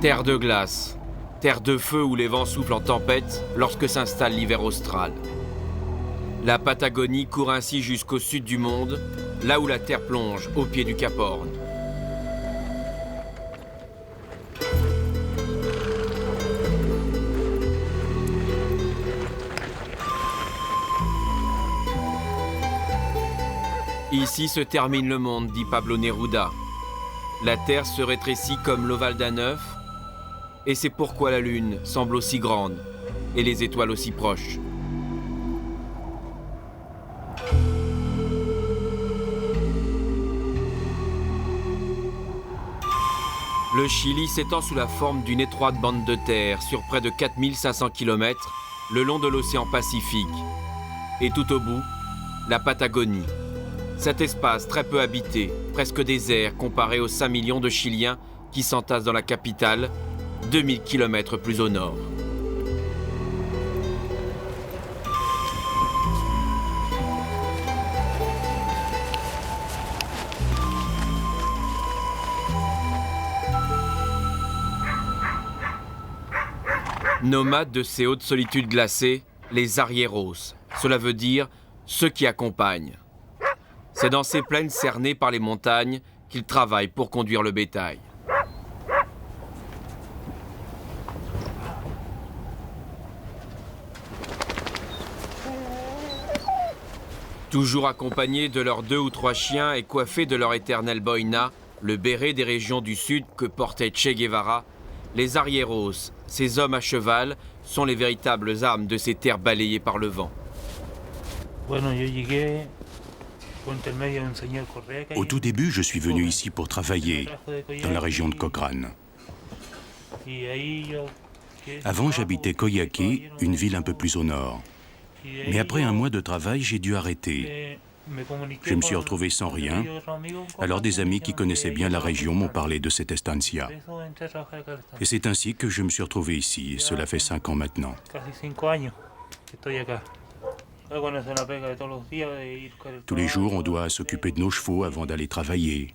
Terre de glace, terre de feu où les vents soufflent en tempête lorsque s'installe l'hiver austral. La Patagonie court ainsi jusqu'au sud du monde, là où la terre plonge au pied du Cap Horn. Ici se termine le monde, dit Pablo Neruda. La terre se rétrécit comme l'ovale d'un œuf, et c'est pourquoi la lune semble aussi grande et les étoiles aussi proches. Le Chili s'étend sous la forme d'une étroite bande de terre sur près de 4500 km le long de l'océan Pacifique. Et tout au bout, la Patagonie. Cet espace très peu habité, presque désert comparé aux 5 millions de Chiliens qui s'entassent dans la capitale, 2000 km plus au nord. Nomades de ces hautes solitudes glacées, les arrieros, cela veut dire ceux qui accompagnent. C'est dans ces plaines cernées par les montagnes qu'ils travaillent pour conduire le bétail. Toujours accompagnés de leurs 2 ou 3 chiens et coiffés de leur éternel boina, le béret des régions du sud que portait Che Guevara, les arrieros, ces hommes à cheval, sont les véritables armes de ces terres balayées par le vent. Au tout début, je suis venu ici pour travailler, dans la région de Cochrane. Avant, j'habitais Coyhaique, une ville un peu plus au nord. Mais après un mois de travail, j'ai dû arrêter. Je me suis retrouvé sans rien. Alors des amis qui connaissaient bien la région m'ont parlé de cette estancia. Et c'est ainsi que je me suis retrouvé ici. Cela fait 5 ans maintenant. Tous les jours, on doit s'occuper de nos chevaux avant d'aller travailler.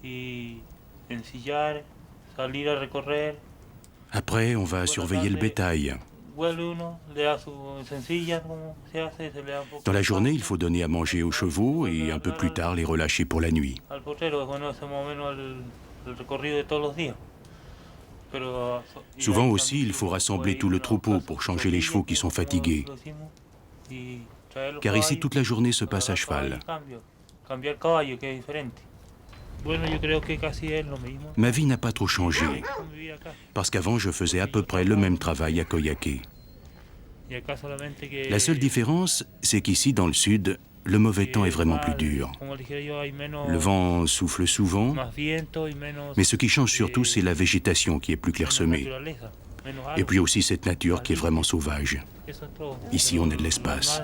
Après, on va surveiller le bétail. Dans la journée, il faut donner à manger aux chevaux et un peu plus tard les relâcher pour la nuit. Souvent aussi, il faut rassembler tout le troupeau pour changer les chevaux qui sont fatigués. Car ici, toute la journée se passe à cheval. Ma vie n'a pas trop changé, parce qu'avant, je faisais à peu près le même travail à Coyhaique. La seule différence, c'est qu'ici, dans le sud, le mauvais temps est vraiment plus dur. Le vent souffle souvent, mais ce qui change surtout, c'est la végétation qui est plus clairsemée. Et puis aussi cette nature qui est vraiment sauvage. Ici, on a de l'espace.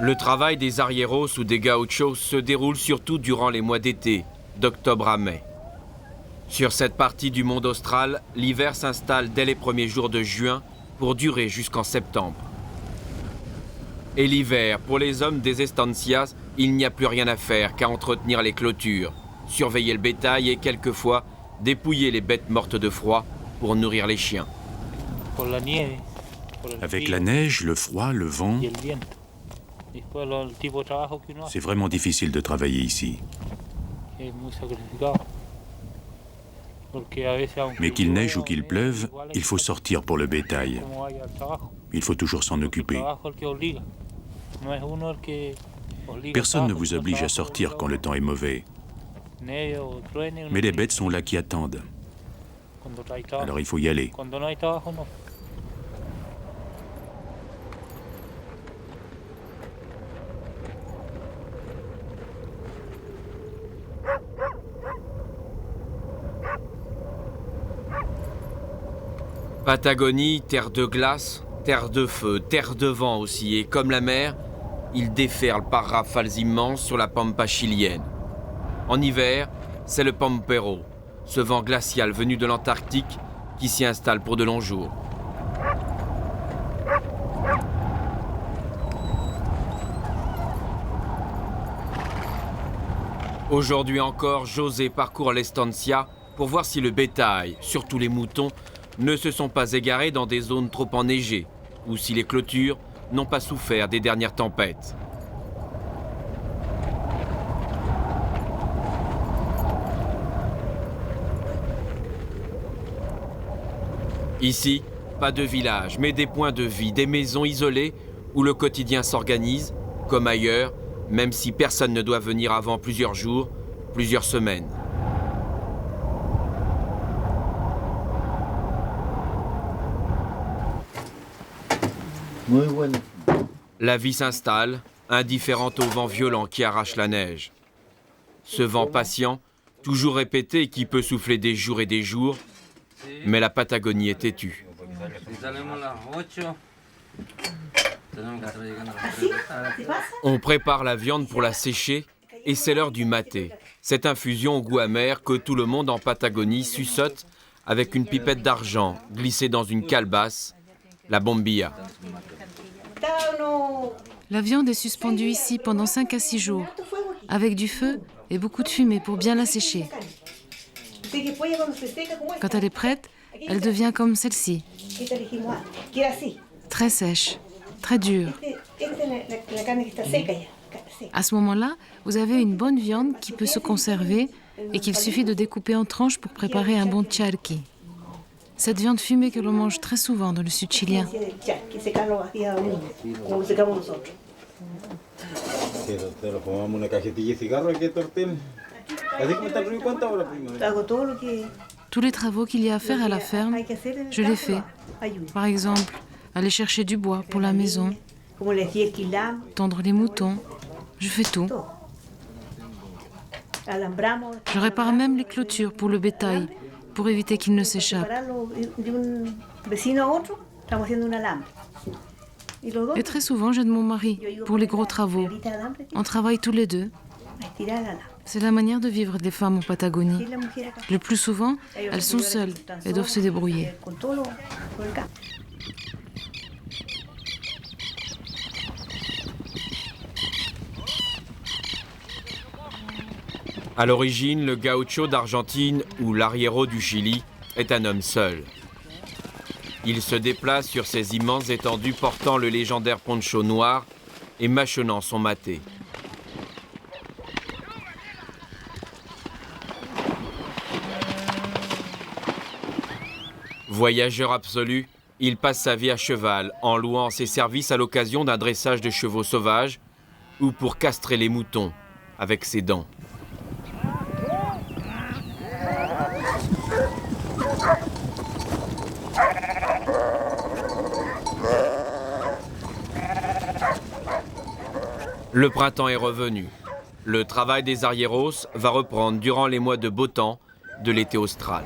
Le travail des arrieros ou des gauchos se déroule surtout durant les mois d'été, d'octobre à mai. Sur cette partie du monde austral, l'hiver s'installe dès les premiers jours de juin pour durer jusqu'en septembre. Et l'hiver, pour les hommes des estancias, il n'y a plus rien à faire qu'à entretenir les clôtures, surveiller le bétail et quelquefois dépouiller les bêtes mortes de froid pour nourrir les chiens. Avec la neige, le froid, le vent, c'est vraiment difficile de travailler ici. Mais qu'il neige ou qu'il pleuve, il faut sortir pour le bétail. Il faut toujours s'en occuper. Personne ne vous oblige à sortir quand le temps est mauvais. Mais les bêtes sont là qui attendent. Alors il faut y aller. Patagonie, terre de glace, terre de feu, terre de vent aussi, et comme la mer, il déferle par rafales immenses sur la pampa chilienne. En hiver, c'est le pampero, ce vent glacial venu de l'Antarctique qui s'y installe pour de longs jours. Aujourd'hui encore, José parcourt l'Estancia pour voir si le bétail, surtout les moutons, ne se sont pas égarés dans des zones trop enneigées ou si les clôtures n'ont pas souffert des dernières tempêtes. Ici, pas de village, mais des points de vie, des maisons isolées où le quotidien s'organise, comme ailleurs, même si personne ne doit venir avant plusieurs jours, plusieurs semaines. La vie s'installe, indifférente au vent violent qui arrache la neige. Ce vent patient, toujours répété, qui peut souffler des jours et des jours, mais la Patagonie est têtue. On prépare la viande pour la sécher et c'est l'heure du maté. Cette infusion au goût amer que tout le monde en Patagonie suçote avec une pipette d'argent glissée dans une calebasse, la bombilla. La viande est suspendue ici pendant 5 à 6 jours, avec du feu et beaucoup de fumée pour bien la sécher. Quand elle est prête, elle devient comme celle-ci, très sèche, très dure. À ce moment-là, vous avez une bonne viande qui peut se conserver et qu'il suffit de découper en tranches pour préparer un bon charqui. Cette viande fumée que l'on mange très souvent dans le sud chilien. Tous les travaux qu'il y a à faire à la ferme, je les fais. Par exemple, aller chercher du bois pour la maison, tondre les moutons, je fais tout. Je répare même les clôtures pour le bétail, pour éviter qu'il ne s'échappe. Et très souvent, j'aide mon mari pour les gros travaux. On travaille tous les deux. C'est la manière de vivre des femmes en Patagonie. Le plus souvent, elles sont seules et doivent se débrouiller. À l'origine, le gaucho d'Argentine ou l'arriero du Chili est un homme seul. Il se déplace sur ces immenses étendues portant le légendaire poncho noir et mâchonnant son maté. Voyageur absolu, il passe sa vie à cheval en louant ses services à l'occasion d'un dressage de chevaux sauvages ou pour castrer les moutons avec ses dents. Le printemps est revenu. Le travail des arrieros va reprendre durant les mois de beau temps de l'été austral.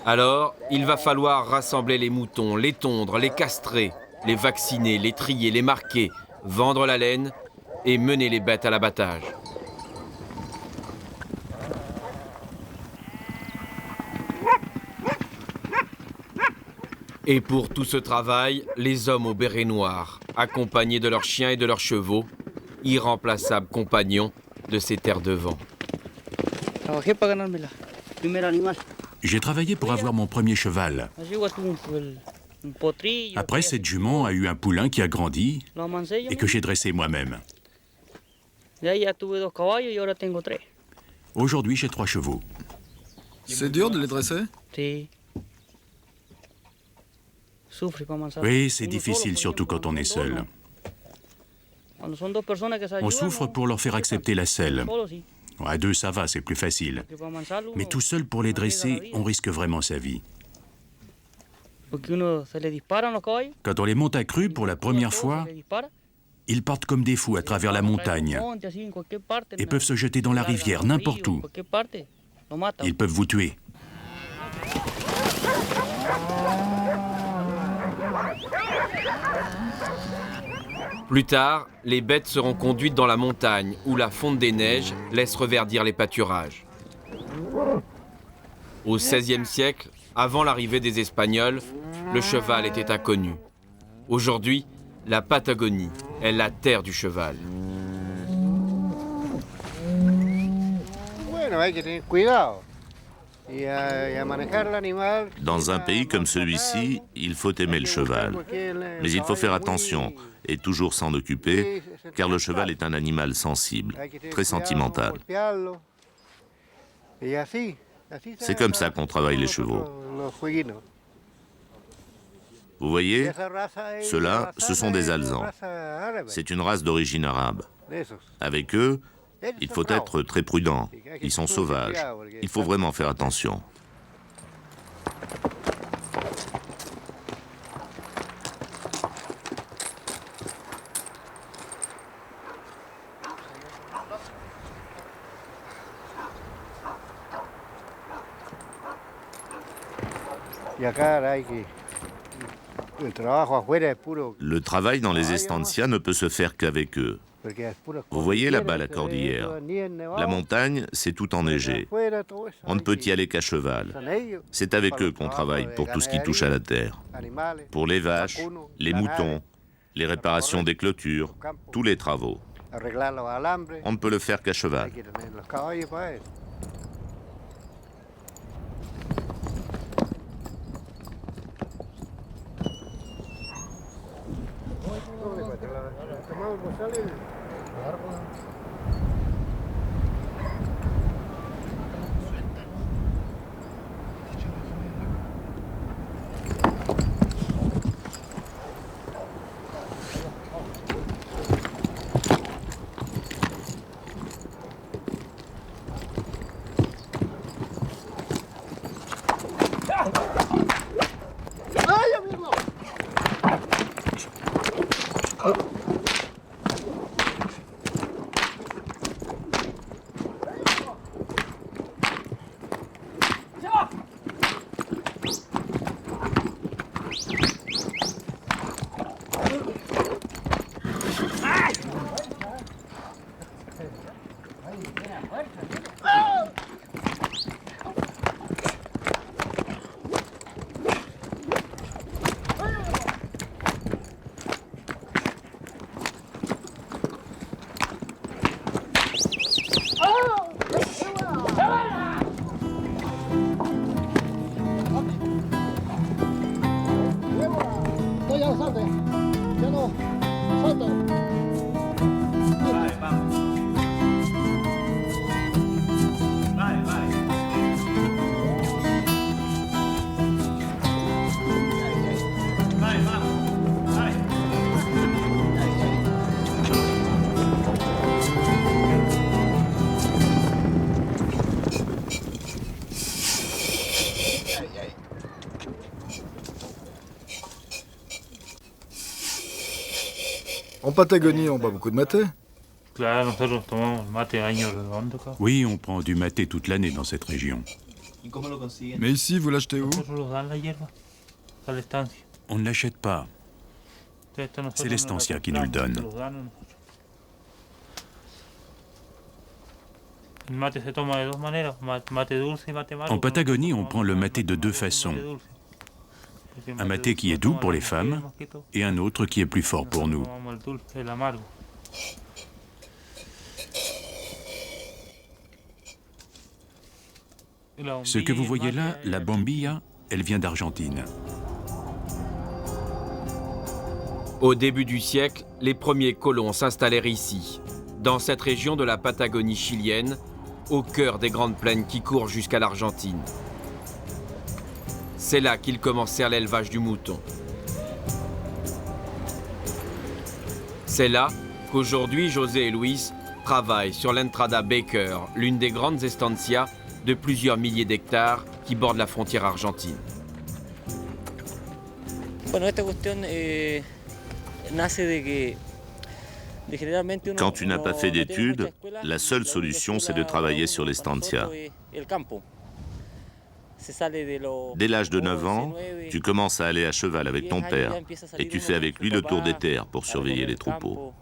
Alors, il va falloir rassembler les moutons, les tondre, les castrer, les vacciner, les trier, les marquer, vendre la laine et mener les bêtes à l'abattage. Et pour tout ce travail, les hommes au béret noir, accompagnés de leurs chiens et de leurs chevaux, irremplaçables compagnons de ces terres de vent. J'ai travaillé pour avoir mon premier cheval. Après, cette jument a eu un poulain qui a grandi et que j'ai dressé moi-même. Aujourd'hui, j'ai 3 chevaux. C'est dur de les dresser? Oui, c'est difficile, surtout quand on est seul. On souffre pour leur faire accepter la selle. À 2, ça va, c'est plus facile. Mais tout seul pour les dresser, on risque vraiment sa vie. Quand on les monte à cru pour la première fois, ils partent comme des fous à travers la montagne et peuvent se jeter dans la rivière, n'importe où. Ils peuvent vous tuer. Plus tard, les bêtes seront conduites dans la montagne où la fonte des neiges laisse reverdir les pâturages. Au XVIe siècle, avant l'arrivée des Espagnols, le cheval était inconnu. Aujourd'hui, La Patagonie est la terre du cheval. Dans un pays comme celui-ci, il faut aimer le cheval. Mais il faut faire attention et toujours s'en occuper, car le cheval est un animal sensible, très sentimental. C'est comme ça qu'on travaille les chevaux. Vous voyez, ceux-là, ce sont des alezans. C'est une race d'origine arabe. Avec eux, il faut être très prudent. Ils sont sauvages. Il faut vraiment faire attention. Le travail dans les estancias ne peut se faire qu'avec eux. Vous voyez là-bas la cordillère. La montagne, c'est tout enneigé. On ne peut y aller qu'à cheval. C'est avec eux qu'on travaille pour tout ce qui touche à la terre. Pour les vaches, les moutons, les réparations des clôtures, tous les travaux. On ne peut le faire qu'à cheval. En Patagonie, on boit beaucoup de maté. Oui, on prend du maté toute l'année dans cette région. Mais ici, vous l'achetez où? On ne l'achète pas. C'est l'estancia qui nous le donne. En Patagonie, on prend le maté de deux façons. Un maté qui est doux pour les femmes et un autre qui est plus fort pour nous. Ce que vous voyez là, la bombilla, elle vient d'Argentine. Au début du siècle, les premiers colons s'installèrent ici, dans cette région de la Patagonie chilienne, au cœur des grandes plaines qui courent jusqu'à l'Argentine. C'est là qu'ils commencèrent l'élevage du mouton. C'est là qu'aujourd'hui José et Luis travaillent sur l'Entrada Baker, l'une des grandes estancias de plusieurs milliers d'hectares qui bordent la frontière argentine. Quand tu n'as pas fait d'études, la seule solution, c'est de travailler sur l'estancia. Dès l'âge de 9 ans, tu commences à aller à cheval avec ton père et tu fais avec lui le tour des terres pour surveiller les troupeaux.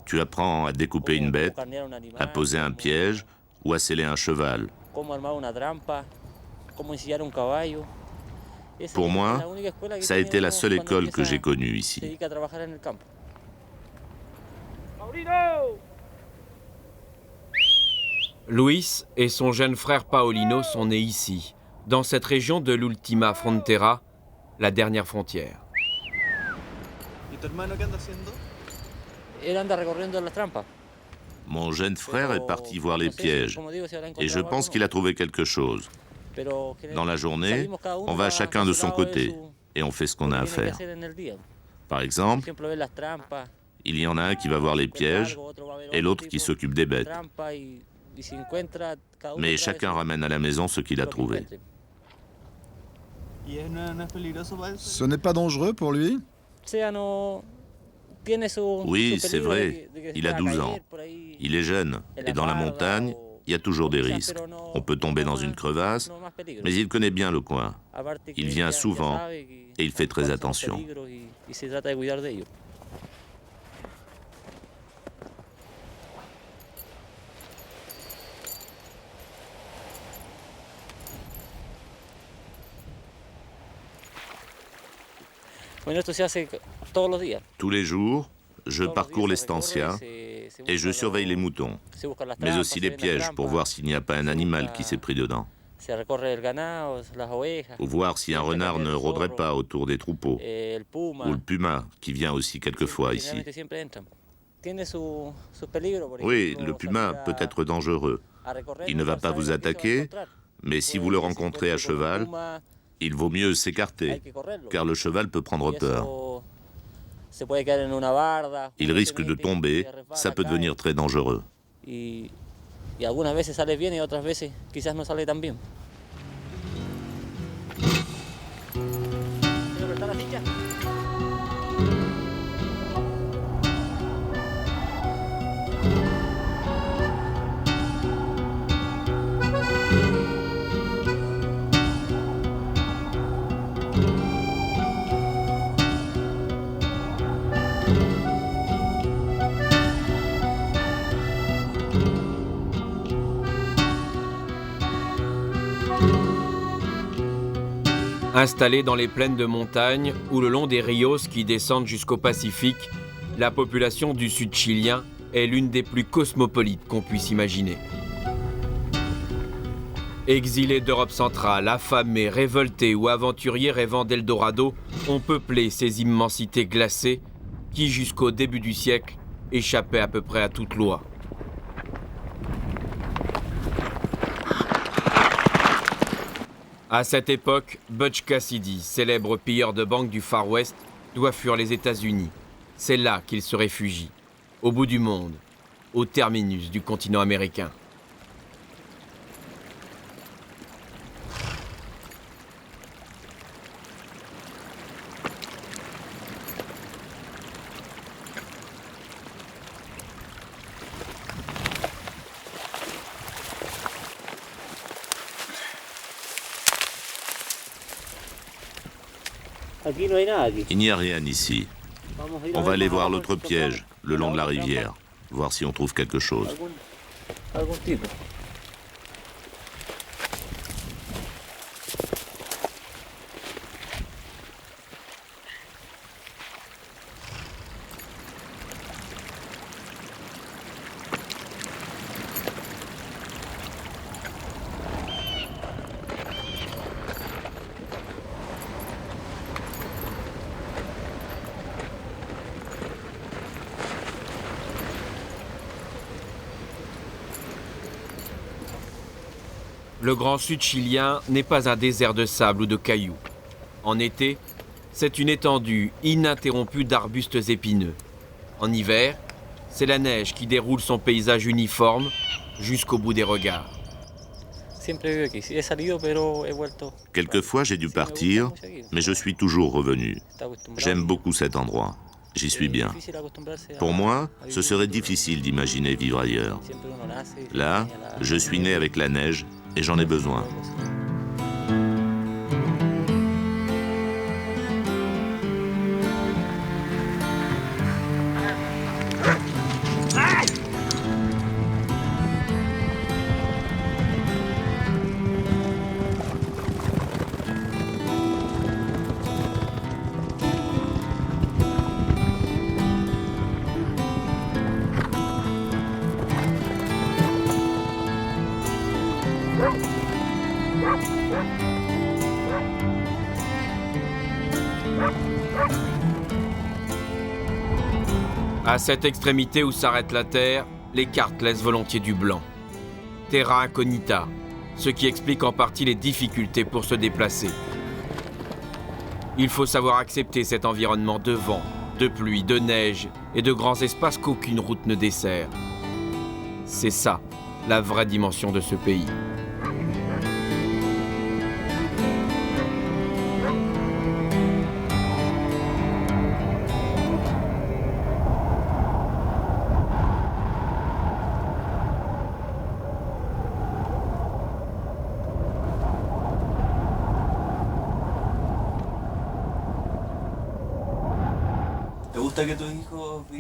Tu apprends à découper une bête, à poser un piège ou à sceller un cheval. Pour moi, ça a été la seule école que j'ai connue ici. Luis et son jeune frère Paolino sont nés ici, dans cette région de l'Ultima Frontera, la dernière frontière. Mon jeune frère est parti voir les pièges et je pense qu'il a trouvé quelque chose. Dans la journée, on va chacun de son côté et on fait ce qu'on a à faire. Par exemple, il y en a un qui va voir les pièges et l'autre qui s'occupe des bêtes. Mais chacun ramène à la maison ce qu'il a trouvé. Ce n'est pas dangereux pour lui? Oui, c'est vrai, il a 12 ans. Il est jeune et dans la montagne, il y a toujours des risques. On peut tomber dans une crevasse, mais il connaît bien le coin. Il vient souvent et il fait très attention. Tous les jours, je parcours l'estancia et je surveille les moutons, mais aussi les pièges pour voir s'il n'y a pas un animal qui s'est pris dedans, ou voir si un renard ne rôderait pas autour des troupeaux, ou le puma qui vient aussi quelquefois ici. Oui, le puma peut être dangereux. Il ne va pas vous attaquer, mais si vous le rencontrez à cheval, il vaut mieux s'écarter, car le cheval peut prendre peur. Il risque de tomber, ça peut devenir très dangereux. Installée dans les plaines de montagne ou le long des rios qui descendent jusqu'au Pacifique, la population du sud chilien est l'une des plus cosmopolites qu'on puisse imaginer. Exilés d'Europe centrale, affamés, révoltés ou aventuriers rêvant d'Eldorado ont peuplé ces immensités glacées qui, jusqu'au début du siècle, échappaient à peu près à toute loi. À cette époque, Butch Cassidy, célèbre pilleur de banque du Far West, doit fuir les États-Unis. C'est là qu'il se réfugie, au bout du monde, au terminus du continent américain. Il n'y a rien ici. On va aller voir l'autre piège, le long de la rivière, voir si on trouve quelque chose. Le Grand Sud chilien n'est pas un désert de sable ou de cailloux. En été, c'est une étendue ininterrompue d'arbustes épineux. En hiver, c'est la neige qui déroule son paysage uniforme jusqu'au bout des regards. Quelquefois, j'ai dû partir, mais je suis toujours revenu. J'aime beaucoup cet endroit. J'y suis bien. Pour moi, ce serait difficile d'imaginer vivre ailleurs. Là, je suis né avec la neige et j'en ai besoin. À cette extrémité où s'arrête la Terre, les cartes laissent volontiers du blanc. Terra incognita, ce qui explique en partie les difficultés pour se déplacer. Il faut savoir accepter cet environnement de vent, de pluie, de neige et de grands espaces qu'aucune route ne dessert. C'est ça, la vraie dimension de ce pays.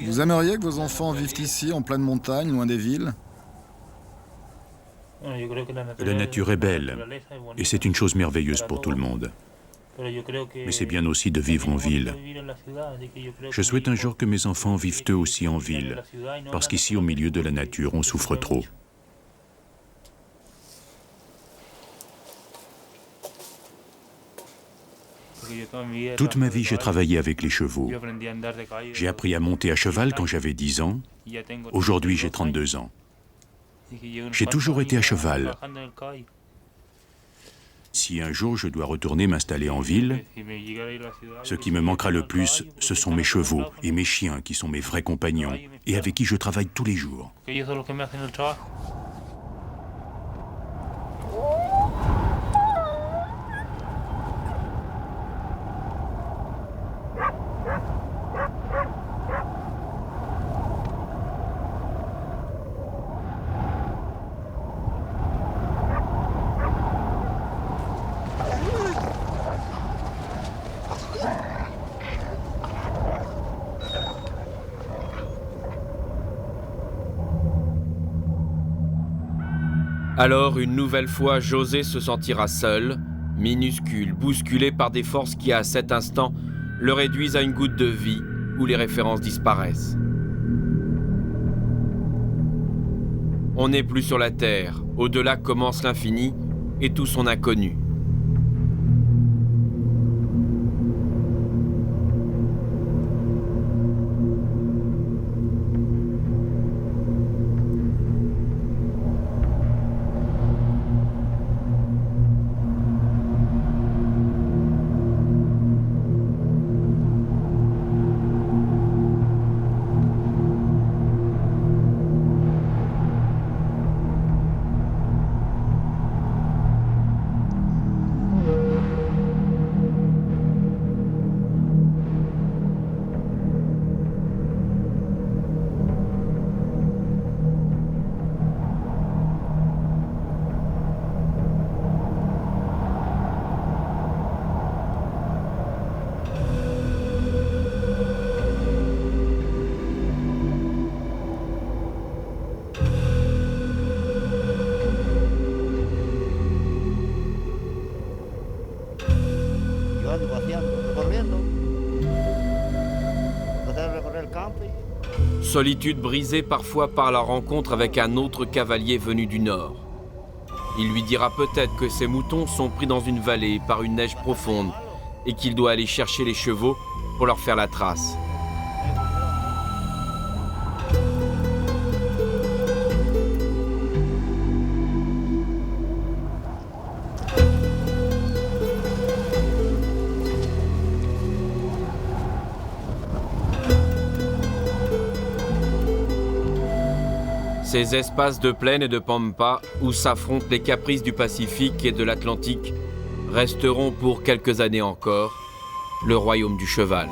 Vous aimeriez que vos enfants vivent ici, en pleine montagne, loin des villes? La nature est belle, et c'est une chose merveilleuse pour tout le monde. Mais c'est bien aussi de vivre en ville. Je souhaite un jour que mes enfants vivent eux aussi en ville, parce qu'ici, au milieu de la nature, on souffre trop. Toute ma vie, j'ai travaillé avec les chevaux. J'ai appris à monter à cheval quand j'avais 10 ans. Aujourd'hui, j'ai 32 ans. J'ai toujours été à cheval. Si un jour je dois retourner m'installer en ville, ce qui me manquera le plus, ce sont mes chevaux et mes chiens qui sont mes vrais compagnons et avec qui je travaille tous les jours. Alors, une nouvelle fois, José se sentira seul, minuscule, bousculé par des forces qui, à cet instant, le réduisent à une goutte de vie où les références disparaissent. On n'est plus sur la Terre, au-delà commence l'infini et tout son inconnu. Solitude brisée parfois par la rencontre avec un autre cavalier venu du nord. Il lui dira peut-être que ses moutons sont pris dans une vallée par une neige profonde et qu'il doit aller chercher les chevaux pour leur faire la trace. Ces espaces de plaine et de pampa où s'affrontent les caprices du Pacifique et de l'Atlantique resteront pour quelques années encore le royaume du cheval.